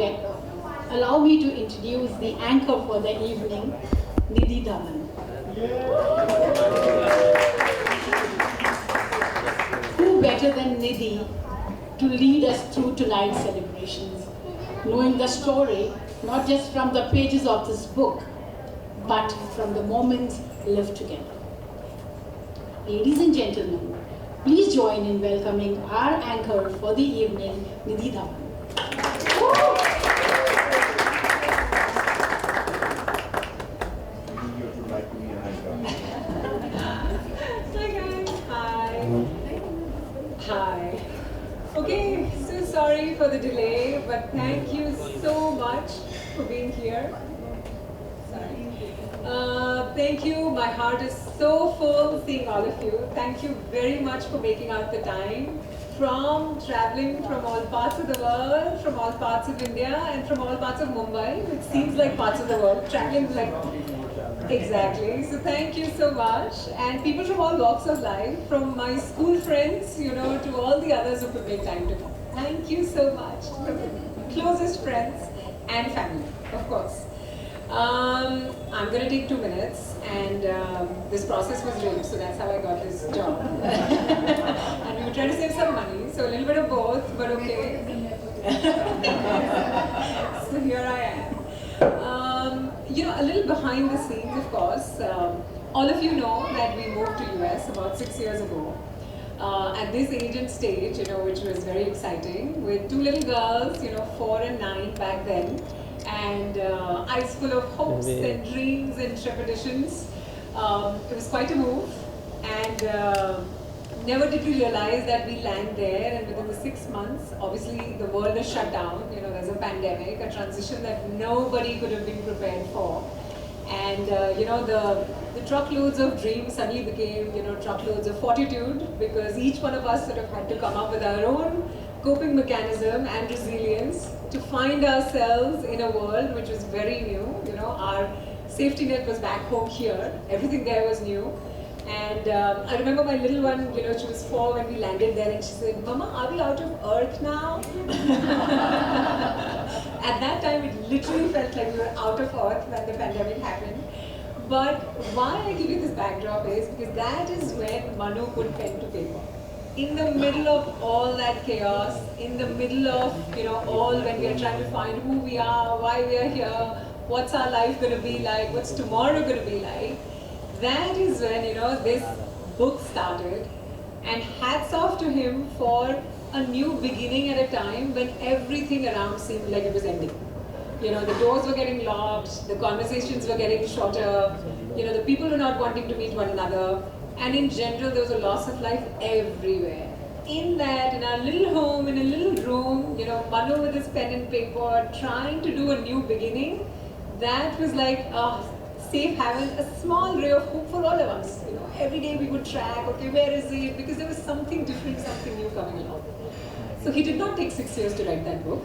allow me to introduce the anchor for the evening, Neeti Dhawan. Who better than Neeti to lead us through tonight's celebrations, knowing the story not just from the pages of this book, but from the moments lived together. Ladies and gentlemen, please join in welcoming our anchor for the evening, Neeti Dhawan. Hi guys. Hi. Okay, so sorry for the delay, but thank you so much for being here. Sorry. Thank you. My heart is so full seeing all of you. Thank you very much for making out the time. From traveling from all parts of the world, from all parts of India, and from all parts of Mumbai. It seems like parts of the world. Traveling like exactly. So thank you so much. And people from all walks of life, from my school friends, to all the others who could make time to come. Thank you so much. Closest friends and family, of course. I'm going to take 2 minutes, and this process was rigged, so that's how I got this job. And we were trying to save some money, so a little bit of both, but okay. So here I am. A little behind the scenes, of course. All of you know that we moved to US about 6 years ago. At this age and stage, which was very exciting, with 2 little girls, 4 and 9 back then. And eyes full of hopes and dreams and trepidations. It was quite a move, and never did we realize that we land there, and within the 6 months, obviously the world is shut down, there's a pandemic, a transition that nobody could have been prepared for. And the truckloads of dreams suddenly became, truckloads of fortitude, because each one of us sort of had to come up with our own coping mechanism and resilience to find ourselves in a world which was very new. Our safety net was back home here. Everything there was new. And I remember my little one, she was 4 when we landed there, and she said, "Mama, are we out of Earth now?" At that time, it literally felt like we were out of Earth when the pandemic happened. But why I give you this backdrop is because that is when Manu put pen to paper. In the middle of all that chaos, in the middle of, all when we are trying to find who we are, why we are here, what's our life going to be like, what's tomorrow going to be like, that is when, this book started. And hats off to him for a new beginning at a time when everything around seemed like it was ending. The doors were getting locked, the conversations were getting shorter, the people were not wanting to meet one another. And in general, there was a loss of life everywhere. In that, in our little home, in a little room, Manu with his pen and paper, trying to do a new beginning, that was like a safe haven, a small ray of hope for all of us. Every day we would track, okay, where is it? Because there was something different, something new coming along. So he did not take 6 years to write that book.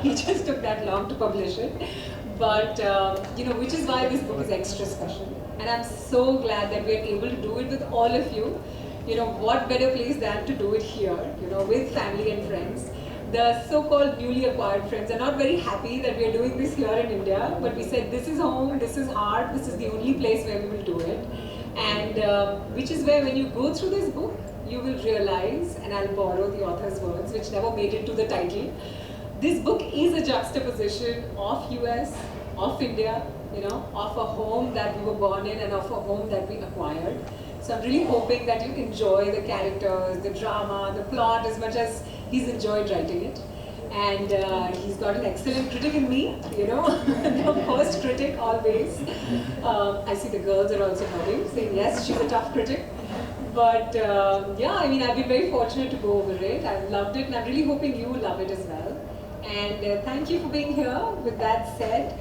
He just took that long to publish it. But, which is why this book is extra special. And I'm so glad that we're able to do it with all of you. What better place than to do it here, with family and friends. The so-called newly acquired friends are not very happy that we're doing this here in India, but we said this is home, this is heart, this is the only place where we will do it. And which is where when you go through this book, you will realize, and I'll borrow the author's words, which never made it to the title, this book is a juxtaposition of US, of India, of a home that we were born in and of a home that we acquired. So I'm really hoping that you enjoy the characters, the drama, the plot as much as he's enjoyed writing it. And he's got an excellent critic in me, the first critic always. I see the girls are also nodding, saying yes, she's a tough critic. But I've been very fortunate to go over it. I've loved it, and I'm really hoping you will love it as well. And thank you for being here. With that said,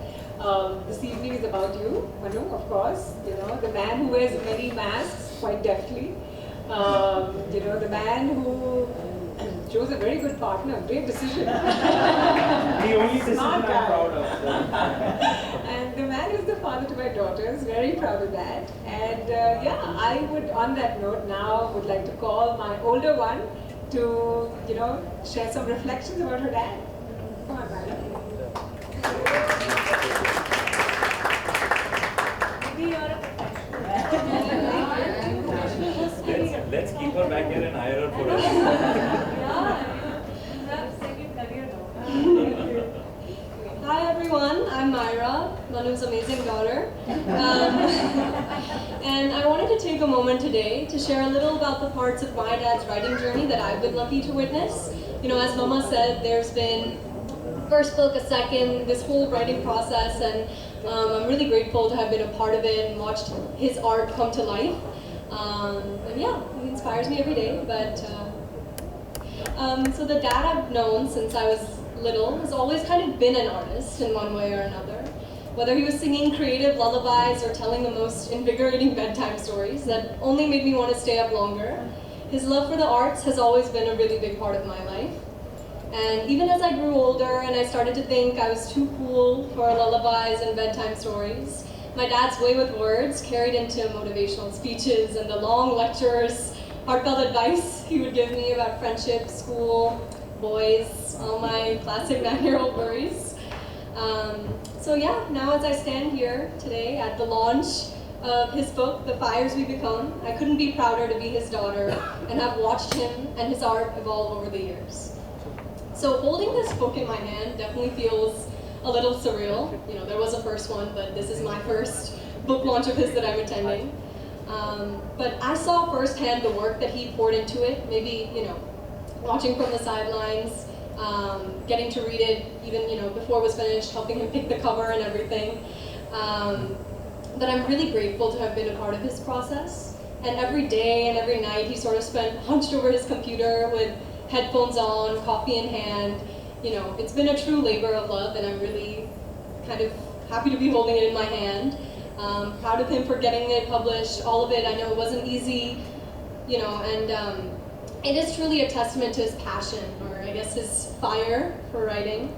this evening is about you, Manu, of course. The man who wears many masks quite deftly. The man who chose a very good partner, great decision. The only decision I'm proud of. And the man is the father to my daughters, very proud of that. And I would, on that note, now would like to call my older one to, share some reflections about her dad. Let's keep her back here and hire her for us. Hi everyone, I'm Myra, Manu's amazing daughter. And I wanted to take a moment today to share a little about the parts of my dad's writing journey that I've been lucky to witness. You know, as Mama said, there's been first book, a second, this whole writing process, and I'm really grateful to have been a part of it and watched his art come to life. And yeah, he inspires me every day. But so the dad I've known since I was little has always kind of been an artist in one way or another. Whether he was singing creative lullabies or telling the most invigorating bedtime stories that only made me want to stay up longer, his love for the arts has always been a really big part of my life. And even as I grew older and I started to think I was too cool for lullabies and bedtime stories, my dad's way with words carried into motivational speeches and the long lectures, heartfelt advice he would give me about friendship, school, boys, all my classic 9-year-old worries. So yeah, now as I stand here today at the launch of his book, The Fires We Become, I couldn't be prouder to be his daughter and have watched him and his art evolve over the years. So holding this book in my hand definitely feels a little surreal. You know, there was a first one, but this is my first book launch of his that I'm attending. But I saw firsthand the work that he poured into it, maybe, you know, watching from the sidelines, getting to read it even, you know, before it was finished, helping him pick the cover and everything. But I'm really grateful to have been a part of his process. And every day and every night he sort of spent hunched over his computer with headphones on, coffee in hand. You know, it's been a true labor of love, and I'm really kind of happy to be holding it in my hand. Proud of him for getting it published, all of it. I know it wasn't easy, you know, and it is truly a testament to his passion, or I guess his fire for writing.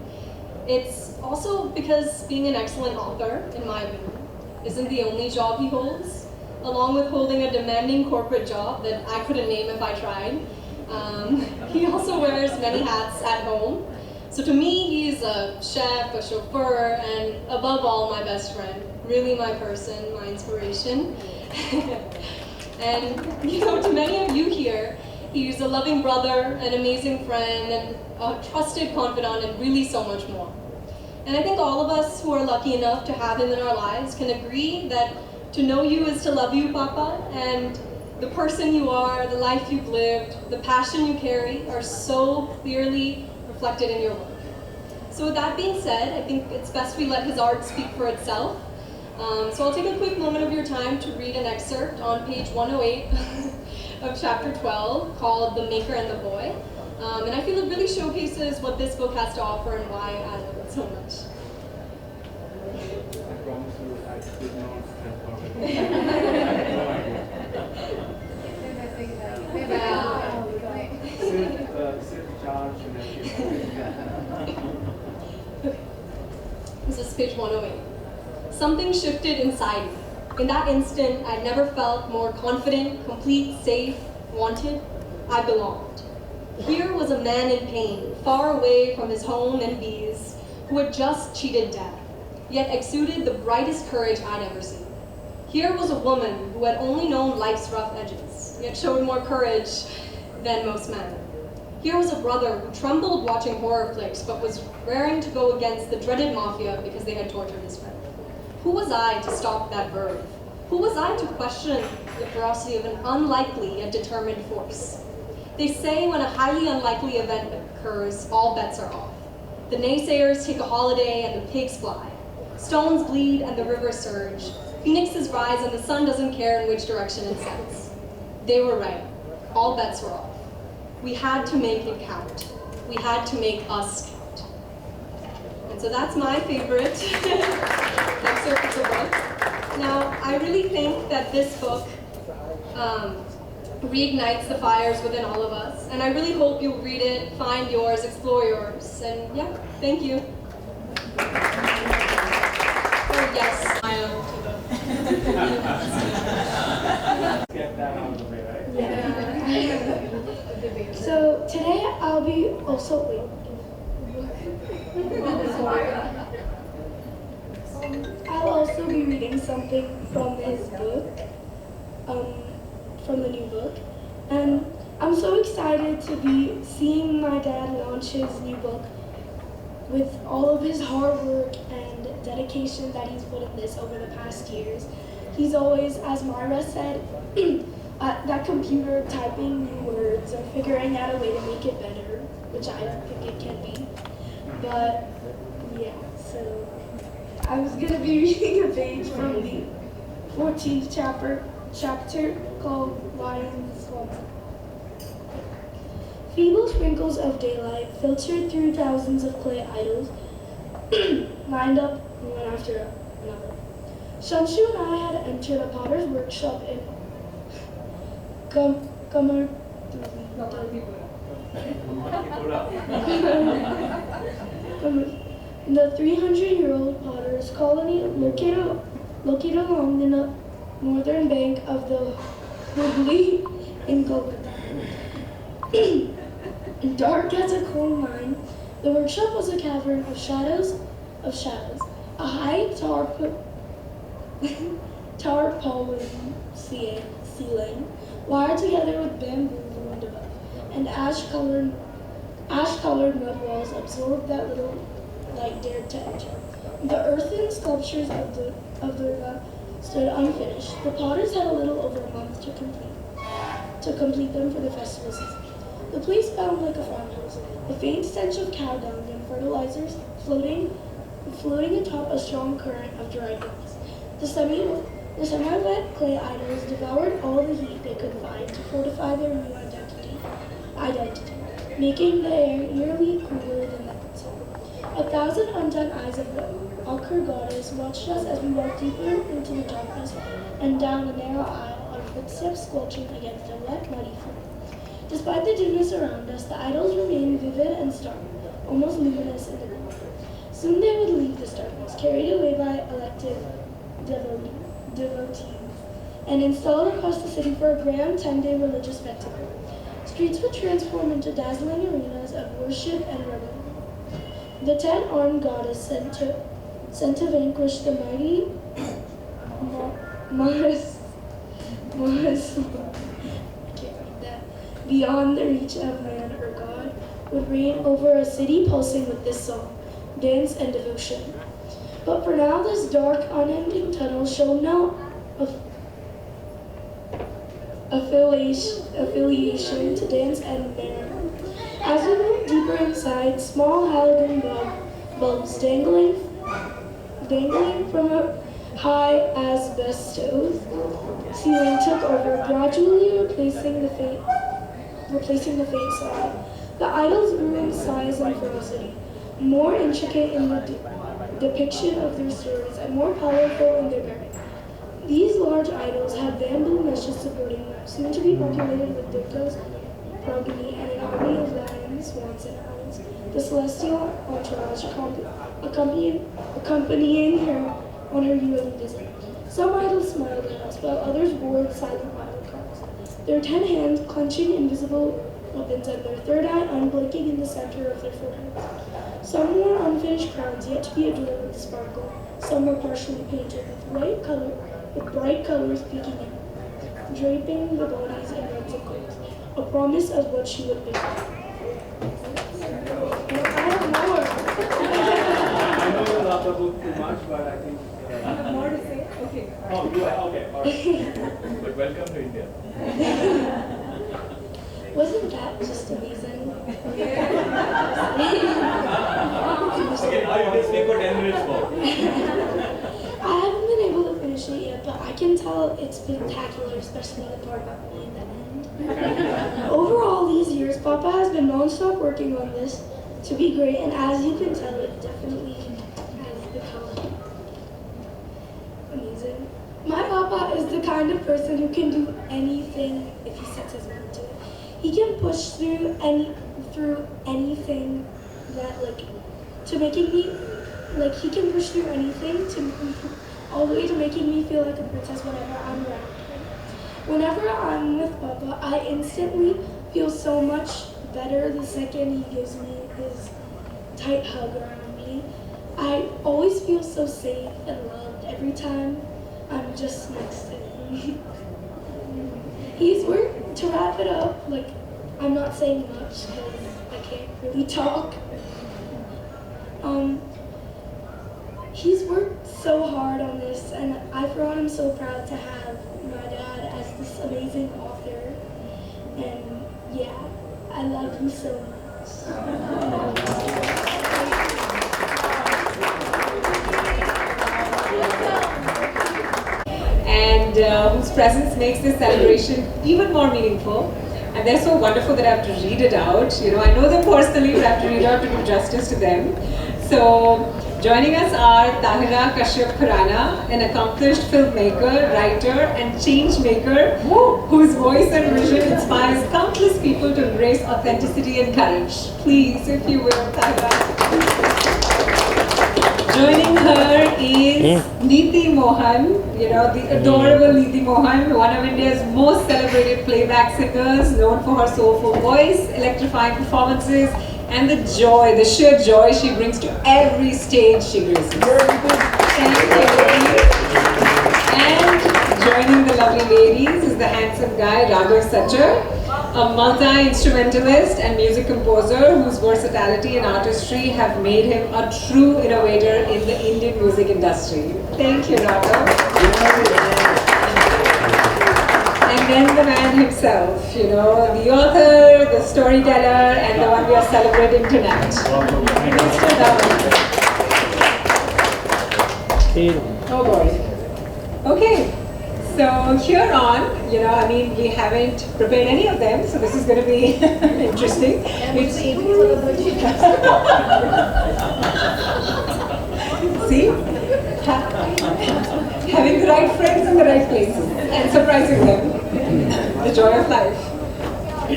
It's also because being an excellent author, in my opinion, isn't the only job he holds, along with holding a demanding corporate job that I couldn't name if I tried. He also wears many hats at home. So to me, he's a chef, a chauffeur, and above all, my best friend. Really my person, my inspiration. And you know, to many of you here, he's a loving brother, an amazing friend, and a trusted confidant, and really so much more. And I think all of us who are lucky enough to have him in our lives can agree that to know you is to love you, Papa, and the person you are, the life you've lived, the passion you carry are so clearly reflected in your work. So with that being said, I think it's best we let his art speak for itself. So I'll take a quick moment of your time to read an excerpt on page 108 of chapter 12 called The Maker and the Boy. And I feel it really showcases what this book has to offer and why I love it so much. I promise you, I did not have Sit charge and This is page 108. Something shifted inside me. In that instant, I'd never felt more confident, complete, safe, wanted. I belonged. Here was a man in pain, far away from his home and bees, who had just cheated death, yet exuded the brightest courage I'd ever seen. Here was a woman who had only known life's rough edges, yet showed more courage than most men. Here was a brother who trembled watching horror flicks, but was raring to go against the dreaded mafia because they had tortured his friend. Who was I to stop that verve? Who was I to question the ferocity of an unlikely yet determined force? They say when a highly unlikely event occurs, all bets are off. The naysayers take a holiday and the pigs fly. Stones bleed and the rivers surge. Phoenixes rise and the sun doesn't care in which direction it sets. They were right. All bets were off. We had to make it count. We had to make us count. And so that's my favorite excerpt of the book. Now, I really think that this book reignites the fires within all of us. And I really hope you'll read it, find yours, explore yours. And yeah, thank you. Oh, yes. Get that out of the way, right? Yeah. So today I'll be also wait. I'll also be reading something from his book, from the new book. And I'm so excited to be seeing my dad launch his new book with all of his hard work and dedication that he's put in this over the past years. He's always, as Myra said, at that computer typing new words or figuring out a way to make it better, which I think it can be. But yeah, so I was gonna be reading a page from the 14th chapter called Lion's Swamp. Feeble sprinkles of daylight filtered through thousands of clay idols, lined up one after another. Shanshu and I had entered a potter's workshop in Kamar. The 300-year-old potter's colony located along the northern bank of the Hooghly in Kolkata. Dark as a coal mine, the workshop was a cavern of shadows. A high tarpaulin ceiling, wired together with bamboo loomed above, and ash-colored mud walls absorbed that little light dared to enter. The earthen sculptures of Durga stood unfinished. The potters had a little over a month to complete them for the festival season. The place smelled like a farmhouse. The faint stench of cow dung and fertilizers floating atop a strong current of dried grass. The semi-wet clay idols devoured all the heat they could find to fortify their new identity, making the air eerily cooler than the outside. 1,000 undone eyes of the ochre goddess watched us as we walked deeper into the darkness and down a narrow aisle, our footsteps squelching against a wet, muddy floor. Despite the dimness around us, the idols remained vivid and stark, almost luminous in the gloom. Soon they would leave this darkness, carried away by elected devotees, and installed across the city for a grand 10-day religious spectacle. Streets would transform into dazzling arenas of worship and revelry. The 10-armed goddess sent to vanquish the mighty beyond the reach of man or God, would reign over a city pulsing with this song, dance, and devotion. But for now, this dark, unending tunnel showed no affiliation to dance and merriment. As we moved deeper inside, small halogen bulbs dangling from a high asbestos ceiling took over, gradually replacing the faint side. The idols grew in size and ferocity, more intricate in the depiction of their stories and more powerful in their bearing. These large idols had bamboo meshes supporting them, soon to be populated with Durga's progeny and an army of lions, swans, and owls, the celestial entourage accompanying her on her yearly visit. Some idols smiled at us, while others roared silent battle cries, their 10 hands clenching invisible weapons and their third eye unblinking in the center of their foreheads. Some wore unfinished crowns yet to be adorned with sparkle. Some were partially painted with bright colors peeking in, draping the bodies in reds and gold, a promise of what she would be. I know you love the book too much, but I think. More to say? Okay. Oh, you are okay. All right. But welcome to India. Wasn't that just amazing? Okay, now you can speak for 10 minutes more. I haven't been able to finish it yet, but I can tell it's spectacular, especially the part about me in the end. Overall, these years, Papa has been non-stop working on this to be great, and as you can tell, it definitely has become amazing. My Papa is the kind of person who can do anything if he sets his mind to it. He can push through anything that to making me he can push through anything to all the way to making me feel like a princess whenever I'm around him. Whenever I'm with Papa, I instantly feel so much better the second he gives me tight hug around me. I always feel so safe and loved every time I'm just next to him. To wrap it up, like, I'm not saying much because I can't really talk. He's worked so hard on this, and for one, I'm so proud to have my dad as this amazing author. And yeah, I love you so much. And whose presence makes this celebration even more meaningful. And they're so wonderful that I have to read it out. You know, I know them personally, but I have to read out to do justice to them. So, joining us are Tahira Kashyap Khurrana, an accomplished filmmaker, writer, and change maker whose voice and vision inspires countless people to embrace authenticity and courage. Please, if you will, Tahira. Joining her is Neeti Mohan, you know, the adorable Neeti Mohan, one of India's most celebrated playback singers, known for her soulful voice, electrifying performances, and the joy, the sheer joy she brings to every stage she graces. And joining the lovely ladies is the handsome guy Raghav Sachar, a multi-instrumentalist and music composer whose versatility and artistry have made him a true innovator in the Indian music industry. Thank you, Raghav. And then the man himself, you know, the author, the storyteller, and the one we are celebrating tonight. Mr. Dhawan. Oh boy. Okay. So here on, you know, I mean, we haven't prepared any of them, so this is going to be interesting. See? Having the right friends in the right places and surprising them. The joy of life.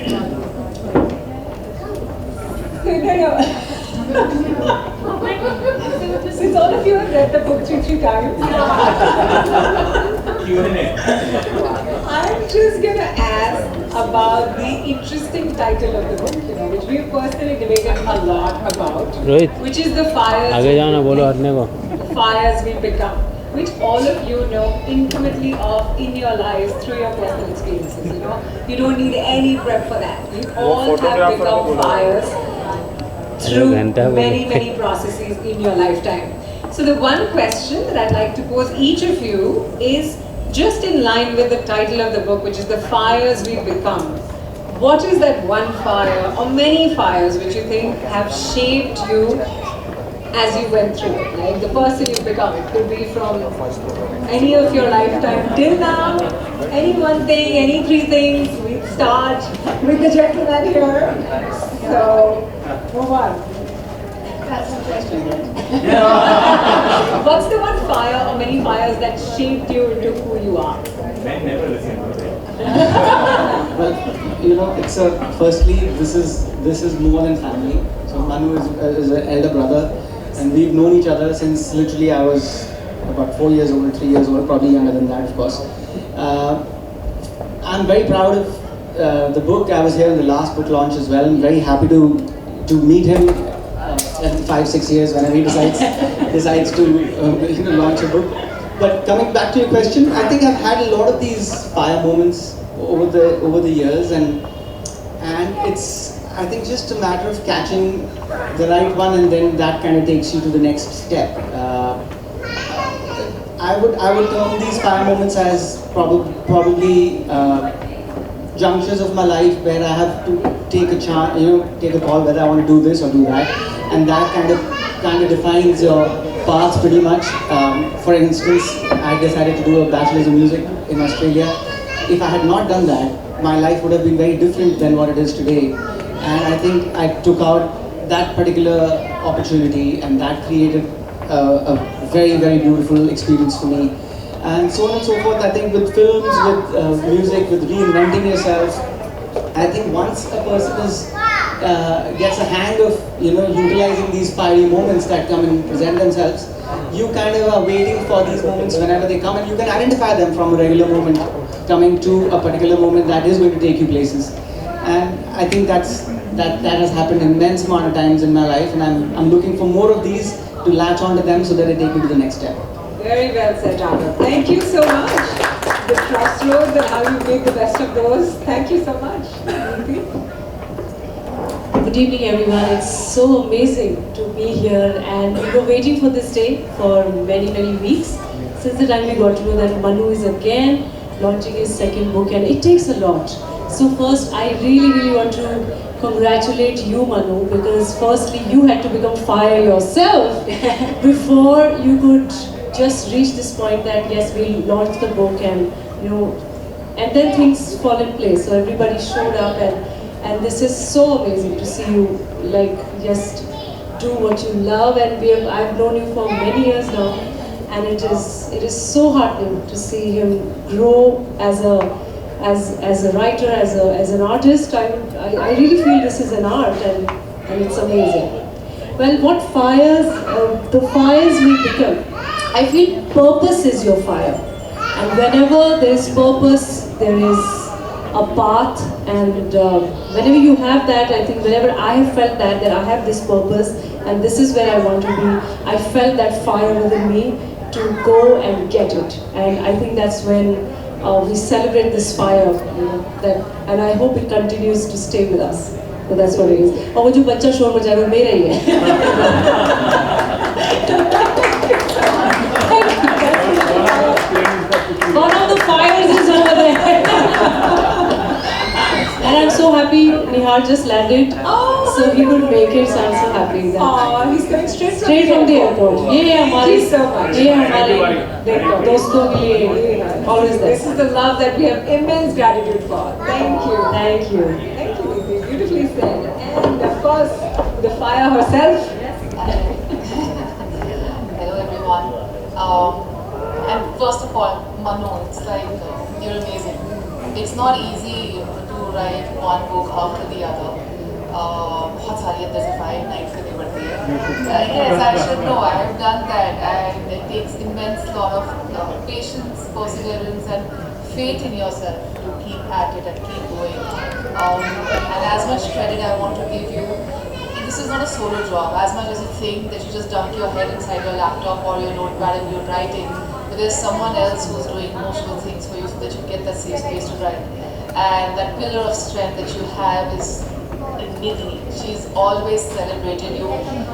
No. Since all of you have read the book three times, I'm just going to ask about the interesting title of the book, you know, which we've personally debated a lot about, which is The Fires We Become, which all of you know intimately of in your lives through your personal experiences, you know. You don't need any prep for that. You all have become fires through many processes in your lifetime. So the one question that I'd like to pose each of you is just in line with the title of the book, which is The Fires We Become. What is that one fire or many fires which you think have shaped you as you went through it? Like the person you've become. It could be from any of your lifetime till now, any one thing, any three things. We start with the gentleman here. So, Mohan. That's the question. What's the one fire or many fires that shaped you into who you are? Men never listen to that. Well, you know, it's firstly, this is more than family. So Manu is an elder brother, and we've known each other since literally I was about 4 years old, 3 years old, probably younger than that, of course. I'm very proud of the book. I was here in the last book launch as well. I'm very happy to meet him every 5-6 years whenever he decides to launch a book. But coming back to your question, I think I've had a lot of these fire moments over the years, and it's, I think, just a matter of catching the right one, and then that kind of takes you to the next step. I would term these fire moments as probably junctures of my life where I have to take a take a call whether I want to do this or do that, and that kind of defines your path pretty much. For instance, I decided to do a bachelor's in music in Australia. If I had not done that, my life would have been very different than what it is today. And I think I took out that particular opportunity, and that created a very, very beautiful experience for me. And so on and so forth. I think with films, with music, with reinventing yourself, I think once a person gets a hang of utilizing these fiery moments that come and present themselves, you kind of are waiting for these moments whenever they come, and you can identify them from a regular moment coming to a particular moment that is going to take you places. And I think that's that has happened immense amount of times in my life, and I'm looking for more of these to latch onto them so that they take me to the next step. Very well said, Raghav. Thank you so much. The crossroads and how you make the best of those. Thank you so much. Neeti? Good evening, everyone. It's so amazing to be here, and we were waiting for this day for many, many weeks. Since the time we got to know that Manu is again launching his second book, and it takes a lot. So first, I really, really want to congratulate you, Manu, because firstly, you had to become fire yourself before you could just reach this point that yes, we'll launch the book, and and then things fall in place. So everybody showed up, and this is so amazing to see you like just do what you love, and I've known you for many years now, and it is so heartening to see him grow as a writer, as an artist. I really feel this is an art, and it's amazing. Well, what fires, the fires we become, I feel purpose is your fire. And whenever there is purpose, there is a path, and whenever you have that, I think whenever I have felt that I have this purpose, and this is where I want to be, I felt that fire within me to go and get it. And I think that's when we celebrate this fire, and I hope it continues to stay with us. So that's what it is. और वो जो बच्चा शोर मचा रहा है मेरा ही है. One of the fires is over there. And I'm so happy Nihar just landed, so he could make it. So I'm so happy that. Oh, he's coming straight from the airport. ये हमारे दोस्तों के लिए always there. This is the love that we have immense gratitude for. Thank you. Thank you. Thank you, Neeti. Beautifully said. And of course, the fire herself. Hello everyone. And first of all, Manu, it's like you're amazing. It's not easy to write one book after the other. बहुत सारी अंदर से file night करनी पड़ती है. Yes, I should know. I have done that, and it takes immense lot of patience, perseverance, and faith in yourself to keep at it and keep going. And as much credit I want to give you, this is not a solo job. As much as you think that you just dunk your head inside your laptop or your notepad and you're writing, but there's someone else who's doing most of the things for you so that you get that safe space to write. And that pillar of strength that you have is Neeti. She's always celebrated you.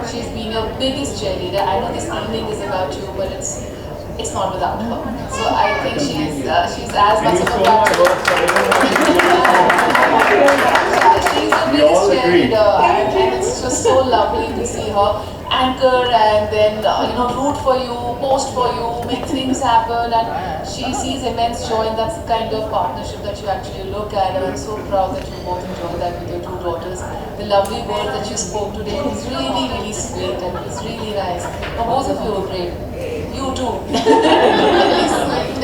She's been your biggest cheerleader. I know this evening is about you, but it's not without her. So I think she's as much of a part of it. She's the biggest cheerleader, and it's just so lovely to see her anchor and then root for you, post for you, make things happen, and she sees immense joy, and that's the kind of partnership that you actually look at, and I'm so proud that you both enjoy that with your two daughters. The lovely word that you spoke today was really, really sweet, and it was really nice. Now, both of you were great. You too. Really sweet.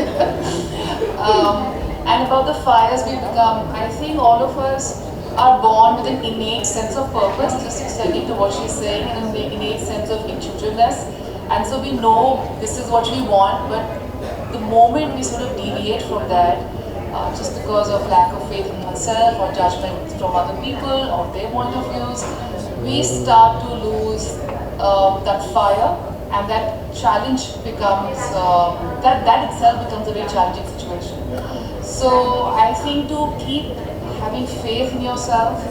And about the fires we become, I think all of us are born with an innate sense of purpose, just extending to what she's saying, and an innate sense of intuitiveness. And so we know this is what we want, but the moment we sort of deviate from that, just because of lack of faith in oneself or judgment from other people or their point of views, we start to lose that fire, and that challenge becomes, that itself becomes a very challenging situation. So I think to keep having faith in yourself,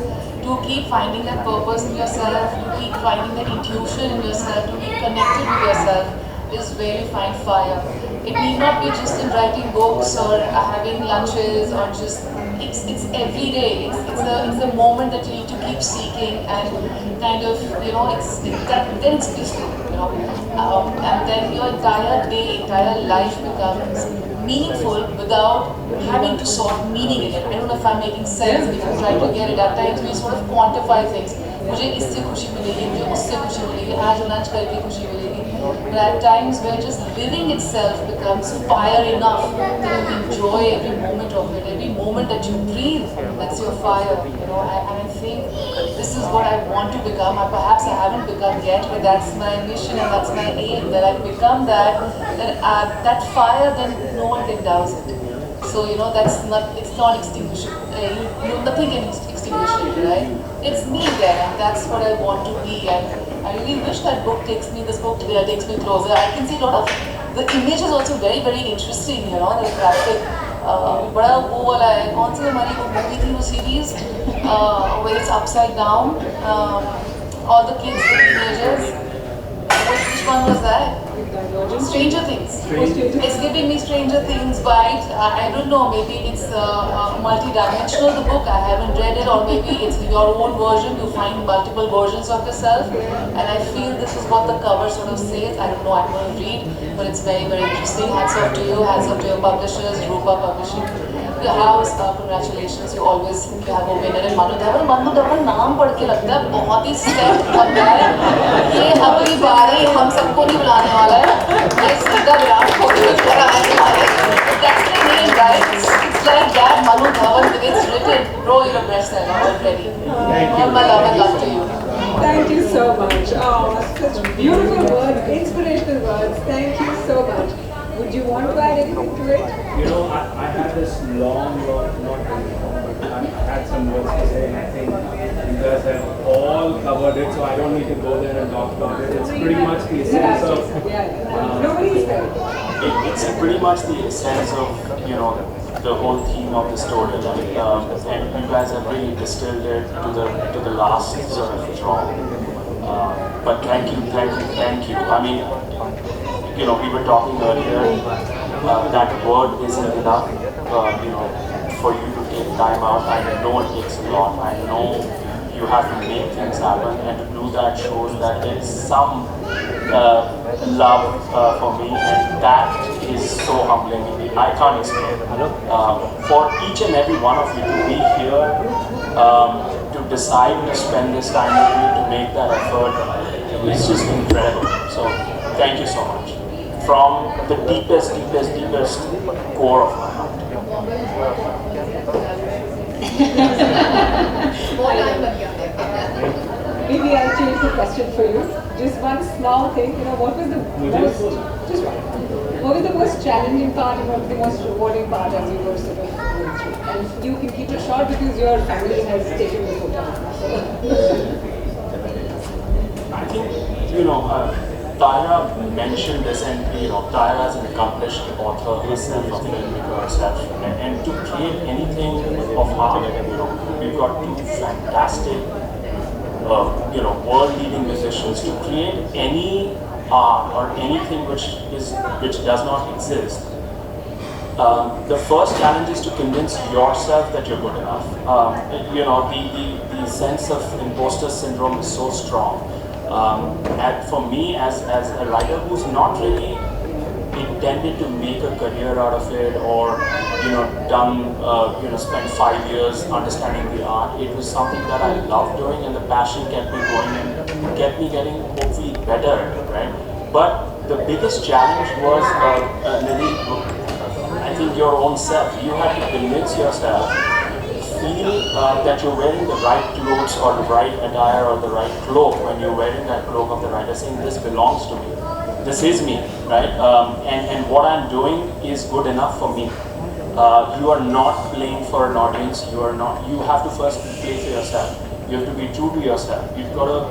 to keep finding that purpose in yourself, to keep finding that intuition in yourself, to be connected with yourself is where you find fire. It need not be just in writing books or having lunches or just, it's every day. It's a moment that you need to keep seeking and kind of, then it's peaceful, and then your entire day, entire life becomes meaningful without having to sort meaning in it. I don't know if I'm making sense. If you try to get it, at times we sort of quantify things. मुझे इससे खुशी मिलेगी, मुझे उससे खुशी मिलेगी, आज lunch करके खुशी मिलेगी. But at times where just living itself becomes fire enough that you enjoy every moment of it, every moment that you breathe, that's your fire, and I think this is what I want to become. Perhaps I haven't become yet, but that's my mission and that's my aim, that I become that fire, then no one can douse it. So, it's not extinguishable. Nothing can extinguish it, right? it's me there, and that's what I want to be. And I really wish that this book today takes me closer. I can see a lot of, the image is also very, very interesting, you know, the graphic. बड़ा वो वाला है, कौन सी हमारी वो movie थी वो series where it's upside down, all the kids, the teenagers. Which one was that? Stranger Things. It's giving me Stranger Things vibes. I don't know, maybe it's multi-dimensional, the book. I haven't read it, or maybe it's your own version. You find multiple versions of yourself. And I feel this is what the cover sort of says. I don't know, I'm going to read, but it's very, very interesting. Hats off to you, hats off to your publishers, Rupa Publishing. Your house, congratulations, you always have a winner in Manu Dhawan. Manu Dhawan नाम पढ़ के लगता है बहुत ही step बनता है. ये अगली बारी हम सबको नहीं बुलाने वाला है. ये सीधा विराट कोहली को बुलाने वाला है. That's the name, right? It's like that, Manu Dhawan, the way it's written. Bro, you're a bestseller already. All my love and love to you. Thank you so much. Oh, such beautiful words, inspirational words. Thank you so much. Would you want to add anything to it? You know, I had this long, not very long, but I had some words to say, and I think you guys have all covered it, so I don't need to go there and talk about it. It's pretty much the essence of... Nobody's there. It's pretty much the essence of, you know, the whole theme of the story, and you guys have really distilled it to the last sort of drop. But thank you. I mean, you know, we were talking earlier, that word isn't enough, you know, for you to take time out. I know it takes a lot. I know you have to make things happen, and to do that shows that there is some love for me, and that is so humbling. I can't explain. For each and every one of you to be here, to decide to spend this time with me, to make that effort, is just incredible. So thank you so much. From the deepest core of my heart. Maybe I'll change the question for you. Just one small thing, you know, what was the most challenging part and what was the most rewarding part as you were sort of going through? And you can keep it short because your family has taken the photo. I think, you know, Tahira mentioned this, and you know, Tahira is an accomplished author herself, a filmmaker herself, and to create anything of art, you know, we've got two fantastic, you know, world-leading musicians. To create any art or anything which does not exist, the first challenge is to convince yourself that you're good enough. You know, the sense of imposter syndrome is so strong. And for me, as a writer who's not really intended to make a career out of it, or you know, spent 5 years understanding the art, it was something that I loved doing, and the passion kept me going and kept me getting hopefully better, right? But the biggest challenge was, Neeti, I think your own self. You had to convince yourself, feel that you're wearing the right clothes or the right attire or the right cloak when you're wearing that cloak of the writer, saying this belongs to me, this is me, right? And what I'm doing is good enough for me. You are not playing for an audience. You have to first play for yourself. You have to be true to yourself. You've got to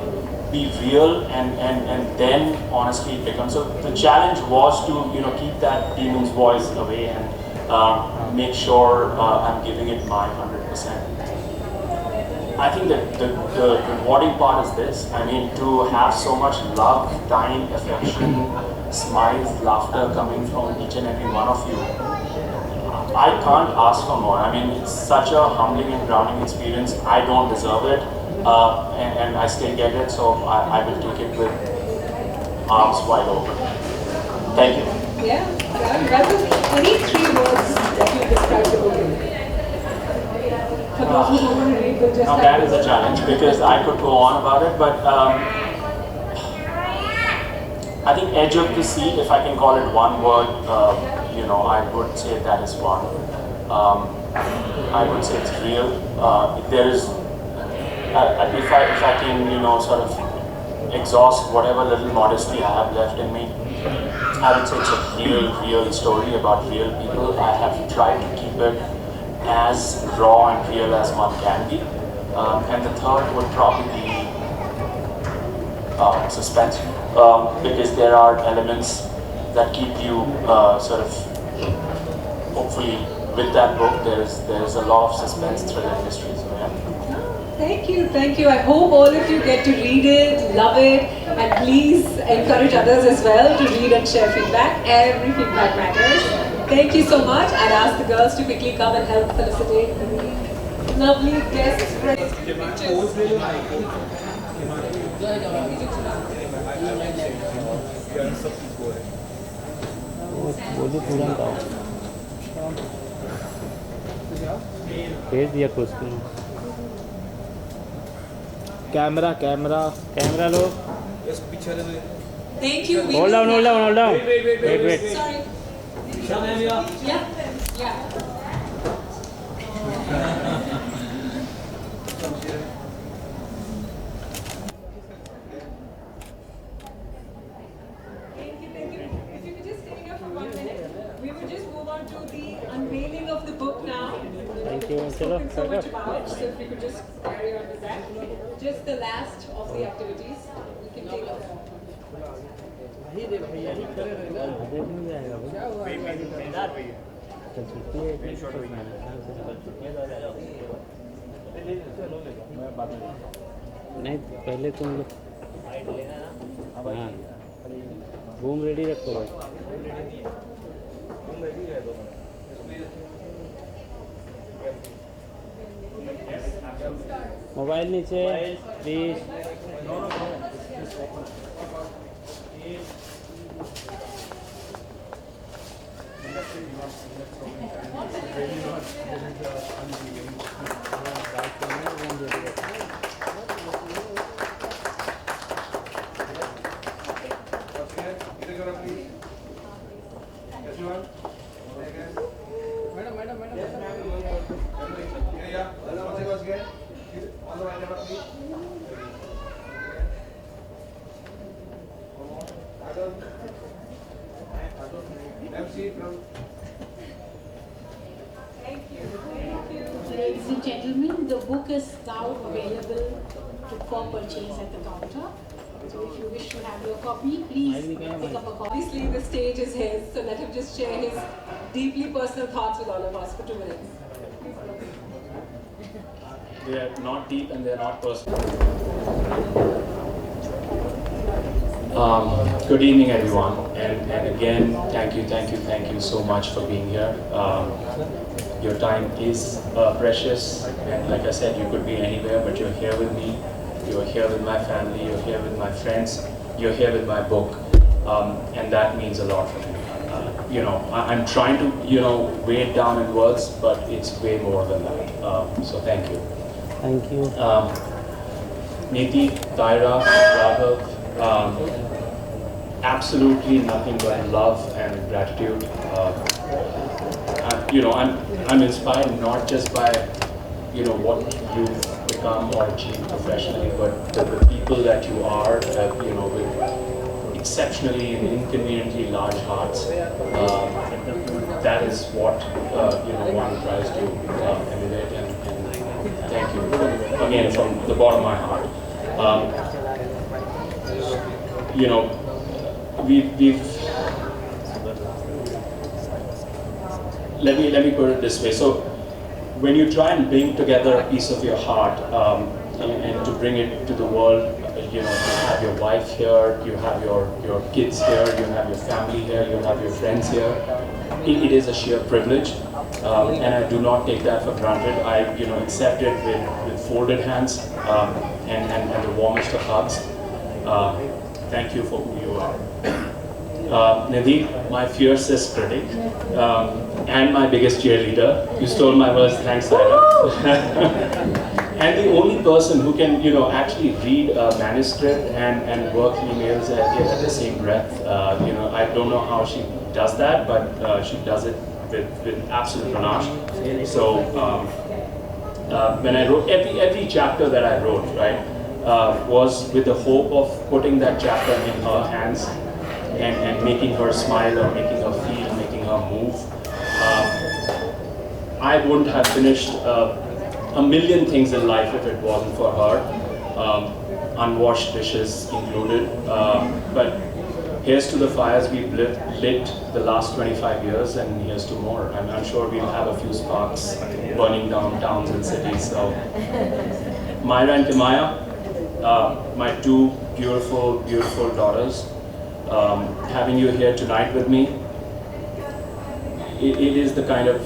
be real, and then honestly it becomes. So the challenge was to, you know, keep that demon's voice away and make sure I'm giving it my 100%. I think that the rewarding part is this. I mean, to have so much love, time, affection, smiles, laughter coming from each and every one of you, I can't ask for more. I mean, it's such a humbling and grounding experience. I don't deserve it, and I still get it, so I will take it with arms wide open. Thank you. Yeah, Raghav, any 3 words that you describe the book in? For those who don't want to read, we'll just Now that is a challenge, because I could go on about it, but I think edge of the seat, if I can call it one word, you know, I would say that is one. I would say it's real. There is, if I can, you know, sort of exhaust whatever little modesty I have left in me, I would say it's a real story about real people. I have tried to keep it as raw and real as one can be. and the third would probably be suspense, because there are elements that keep you sort of, hopefully, with that book. There's a lot of suspense, thriller, and mystery. So yeah. Thank you, thank you. I hope all of you get to read it, love it, and please encourage others as well to read and share feedback. Every feedback matters. Thank you so much. I'd ask the girls to quickly come and help felicitate the lovely guests. भेज दिया कुछ camera camera camera low Thank you. hold down wait Sorry. Yeah. Thank you. If you could just stay here for 1 minute, we will just move on to the unveiling of the book now. Thank you. Spoken so much about, so if we could just carry on with that. Just the last of the activities. We can take up. नहीं पहले तुम लोग हाँ boom ready रखो भाई mobile नीचे please Ladies and gentlemen, the book is now available for purchase at the counter. So if you wish to have your copy, please pick up a copy. Obviously, the stage is his, so let him just share his deeply personal thoughts with all of us for 2 minutes. They are not deep and they are not personal. Good evening, everyone, and again, thank you so much for being here. Your time is precious, and like I said, you could be anywhere, but you're here with me, you're here with my family, you're here with my friends, you're here with my book, and that means a lot for me. I'm trying to, weigh it down in words, but it's way more than that. So thank you. Thank you. Neeti, Tahira, Raghav, absolutely nothing but love and gratitude. I'm inspired not just by what you've become or achieved professionally, but the people that you are, with exceptionally and inconveniently large hearts. That is what one tries to emulate, and thank you again from the bottom of my heart. Let me put it this way. So when you try and bring together a piece of your heart and to bring it to the world, you have your wife here, you have your kids here, you have your family here, you have your friends here. It is a sheer privilege, and I do not take that for granted. I accept it with folded hands and the warmest of hugs. Thank you for who you are. Neeti, my fiercest critic, and my biggest cheerleader. You stole my words, thanks, Tahira. And the only person who can, actually read a manuscript and work emails at the same breath. I don't know how she does that, but she does it with absolute panache. So when I wrote every chapter that I wrote, right, was with the hope of putting that chapter in her hands and making her smile or making her feel, making her move. I wouldn't have finished a million things in life if it wasn't for her, unwashed dishes included. But here's to the fires we've lit the last 25 years, and here's to more. I'm sure we'll have a few sparks burning down towns and cities. So, Myra and Timaya, my two beautiful, beautiful daughters, having you here tonight with me, it is the kind of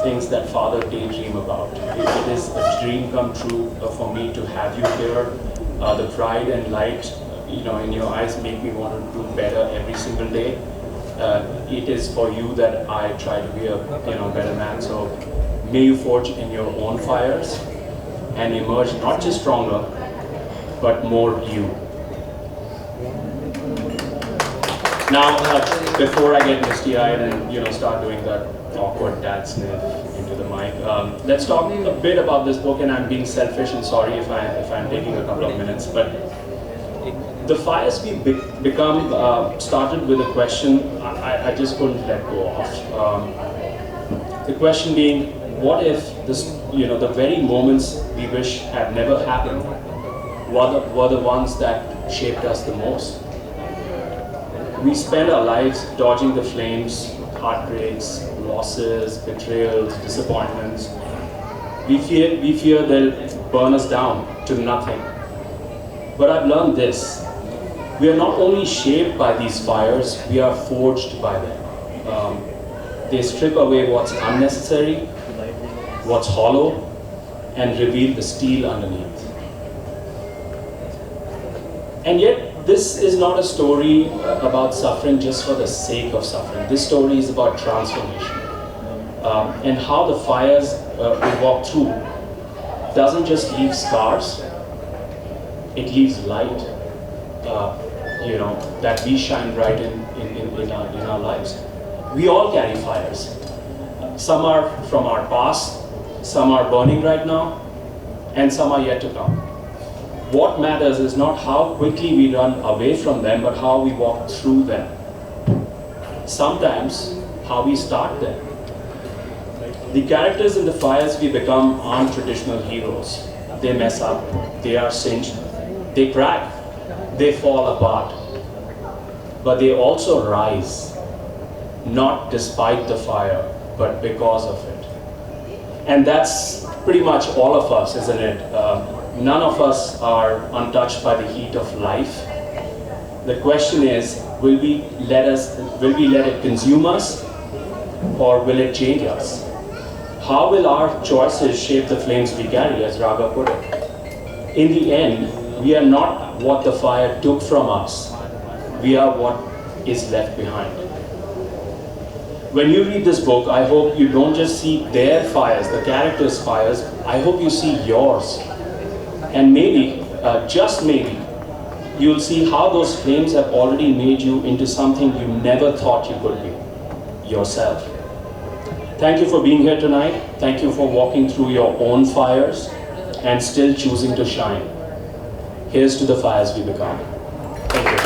things that father daydream about. It is a dream come true for me to have you here. The pride and light, in your eyes make me want to do better every single day. It is for you that I try to be a better man. So may you forge in your own fires and emerge not just stronger, but more you. Now, before I get misty-eyed and start doing that awkward dad sniff into the mic, let's talk a bit about this book. And I'm being selfish and sorry if I'm taking a couple of minutes, but the fires we become started with a question I just couldn't let go of. The question being, what if this, the very moments we wish had never happened were the ones that shaped us the most? We spend our lives dodging the flames, heartbreaks, losses, betrayals, disappointments. We fear they'll burn us down to nothing. But I've learned this. We are not only shaped by these fires, we are forged by them. They strip away what's unnecessary, what's hollow, and reveal the steel underneath. And yet, this is not a story about suffering just for the sake of suffering. This story is about transformation. And how the fires we walk through doesn't just leave scars, it leaves light, that we shine bright in our lives. We all carry fires. Some are from our past, some are burning right now, and some are yet to come. What matters is not how quickly we run away from them, but how we walk through them. Sometimes, how we start them. The characters in the fires we become aren't traditional heroes. They mess up, they are singed, they crack, they fall apart. But they also rise, not despite the fire, but because of it. And that's pretty much all of us, isn't it? None of us are untouched by the heat of life. The question is, will we let it consume us, or will it change us? How will our choices shape the flames we carry, as Raghav put it? In the end, we are not what the fire took from us. We are what is left behind. When you read this book, I hope you don't just see their fires, the characters' fires, I hope you see yours. And maybe, just maybe, you'll see how those flames have already made you into something you never thought you could be, yourself. Thank you for being here tonight. Thank you for walking through your own fires and still choosing to shine. Here's to the fires we become. Thank you.